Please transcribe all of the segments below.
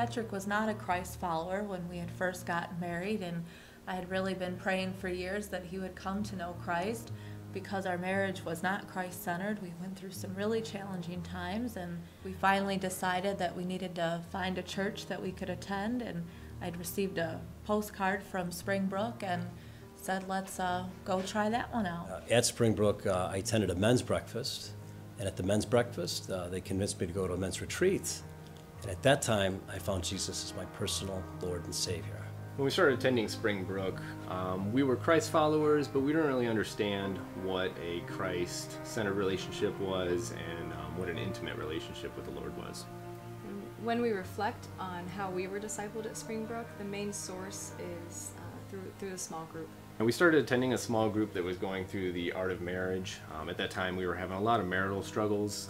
Patrick was not a Christ follower when we had first gotten married, and I had really been praying for years that he would come to know Christ. Because our marriage was not Christ-centered, we went through some really challenging times, and we finally decided that we needed to find a church that we could attend, and I'd received a postcard from Springbrook and said, let's go try that one out. At Springbrook, I attended a men's breakfast, and at the men's breakfast, they convinced me to go to a men's retreat, and at that time, I found Jesus as my personal Lord and Savior. When we started attending Springbrook, we were Christ followers, but we didn't really understand what a Christ-centered relationship was and what an intimate relationship with the Lord was. When we reflect on how we were discipled at Springbrook, the main source is through the small group. And we started attending a small group that was going through the art of marriage. At that time, we were having a lot of marital struggles,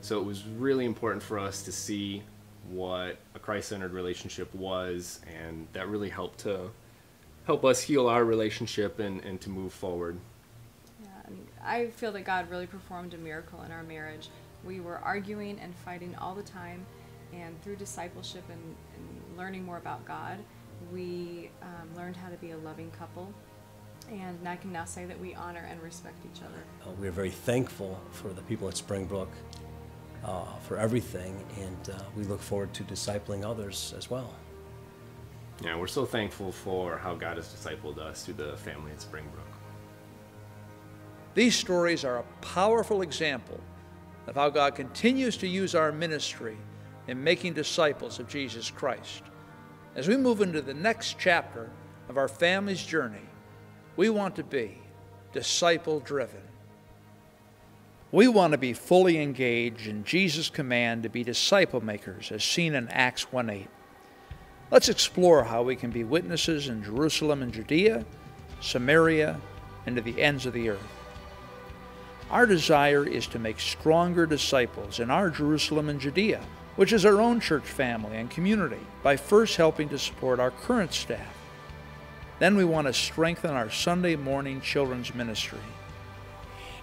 so it was really important for us to see what a Christ-centered relationship was, and that really helped us heal our relationship and to move forward. Yeah, and I feel that God really performed a miracle in our marriage. We were arguing and fighting all the time, and through discipleship and learning more about God, we learned how to be a loving couple, and I can now say that we honor and respect each other. We're very thankful for the people at Springbrook, for everything, and we look forward to discipling others as well. Yeah, we're so thankful for how God has discipled us through the family at Springbrook. These stories are a powerful example of how God continues to use our ministry in making disciples of Jesus Christ. As we move into the next chapter of our family's journey, we want to be disciple-driven. We want to be fully engaged in Jesus' command to be disciple makers, as seen in Acts 1:8. Let's explore how we can be witnesses in Jerusalem and Judea, Samaria, and to the ends of the earth. Our desire is to make stronger disciples in our Jerusalem and Judea, which is our own church family and community, by first helping to support our current staff. Then we want to strengthen our Sunday morning children's ministry.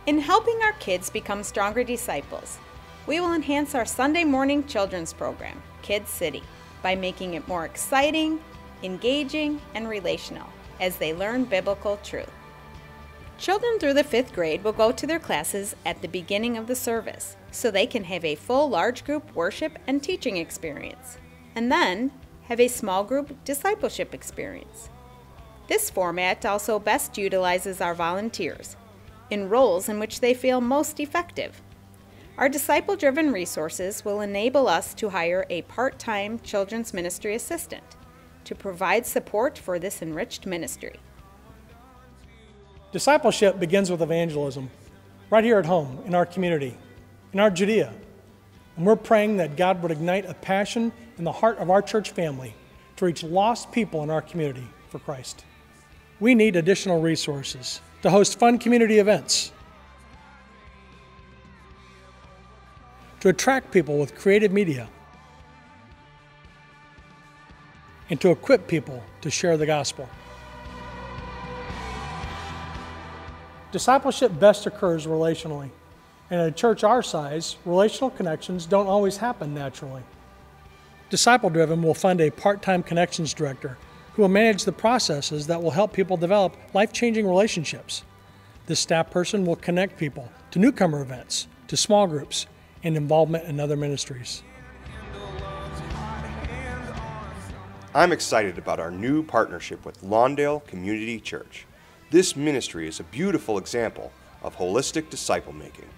In helping our kids become stronger disciples, we will enhance our Sunday morning children's program, Kids City, by making it more exciting, engaging, and relational as they learn biblical truth. Children through the 5th grade will go to their classes at the beginning of the service, so they can have a full large group worship and teaching experience, and then have a small group discipleship experience. This format also best utilizes our volunteers in roles in which they feel most effective. Our disciple-driven resources will enable us to hire a part-time children's ministry assistant to provide support for this enriched ministry. Discipleship begins with evangelism, right here at home, in our community, in our Judea. And we're praying that God would ignite a passion in the heart of our church family to reach lost people in our community for Christ. We need additional resources to host fun community events, to attract people with creative media, and to equip people to share the gospel. Discipleship best occurs relationally, and in a church our size, relational connections don't always happen naturally. Disciple Driven will fund a part-time connections director who will manage the processes that will help people develop life-changing relationships. This staff person will connect people to newcomer events, to small groups, and involvement in other ministries. I'm excited about our new partnership with Lawndale Community Church. This ministry is a beautiful example of holistic disciple making.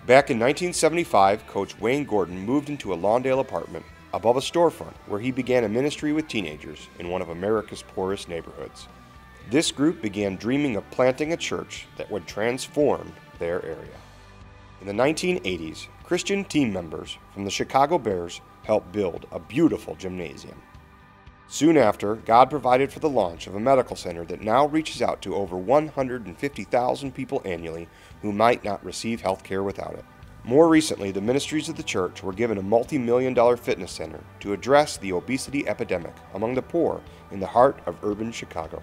Back in 1975, Coach Wayne Gordon moved into a Lawndale apartment above a storefront where he began a ministry with teenagers in one of America's poorest neighborhoods. This group began dreaming of planting a church that would transform their area. In the 1980s, Christian team members from the Chicago Bears helped build a beautiful gymnasium. Soon after, God provided for the launch of a medical center that now reaches out to over 150,000 people annually who might not receive health care without it. More recently, the ministries of the church were given a multi-million-dollar fitness center to address the obesity epidemic among the poor in the heart of urban Chicago.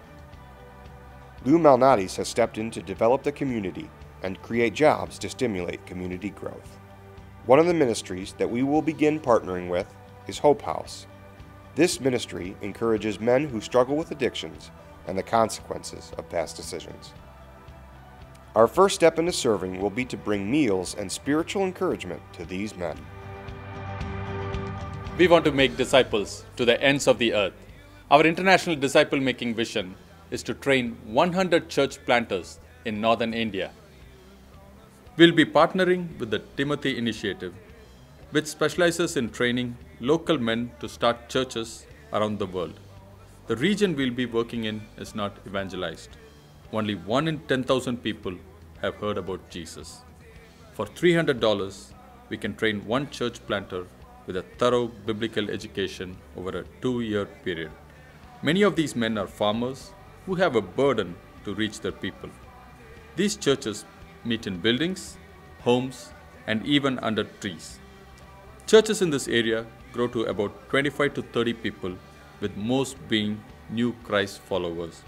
Lou Malnati's has stepped in to develop the community and create jobs to stimulate community growth. One of the ministries that we will begin partnering with is Hope House. This ministry encourages men who struggle with addictions and the consequences of past decisions. Our first step into serving will be to bring meals and spiritual encouragement to these men. We want to make disciples to the ends of the earth. Our international disciple-making vision is to train 100 church planters in northern India. We'll be partnering with the Timothy Initiative, which specializes in training local men to start churches around the world. The region we'll be working in is not evangelized. Only 1 in 10,000 people have heard about Jesus. For $300, we can train one church planter with a thorough biblical education over a 2-year period. Many of these men are farmers who have a burden to reach their people. These churches meet in buildings, homes, and even under trees. Churches in this area grow to about 25 to 30 people, with most being new Christ followers.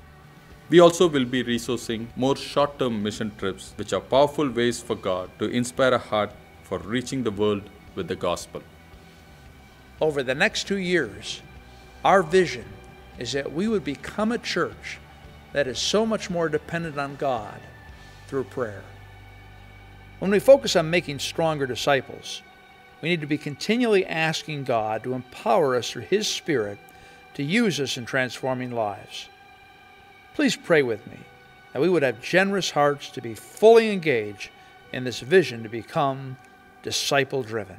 We also will be resourcing more short-term mission trips, which are powerful ways for God to inspire a heart for reaching the world with the gospel. Over the next 2 years, our vision is that we would become a church that is so much more dependent on God through prayer. When we focus on making stronger disciples, we need to be continually asking God to empower us through His Spirit to use us in transforming lives. Please pray with me that we would have generous hearts to be fully engaged in this vision to become disciple-driven.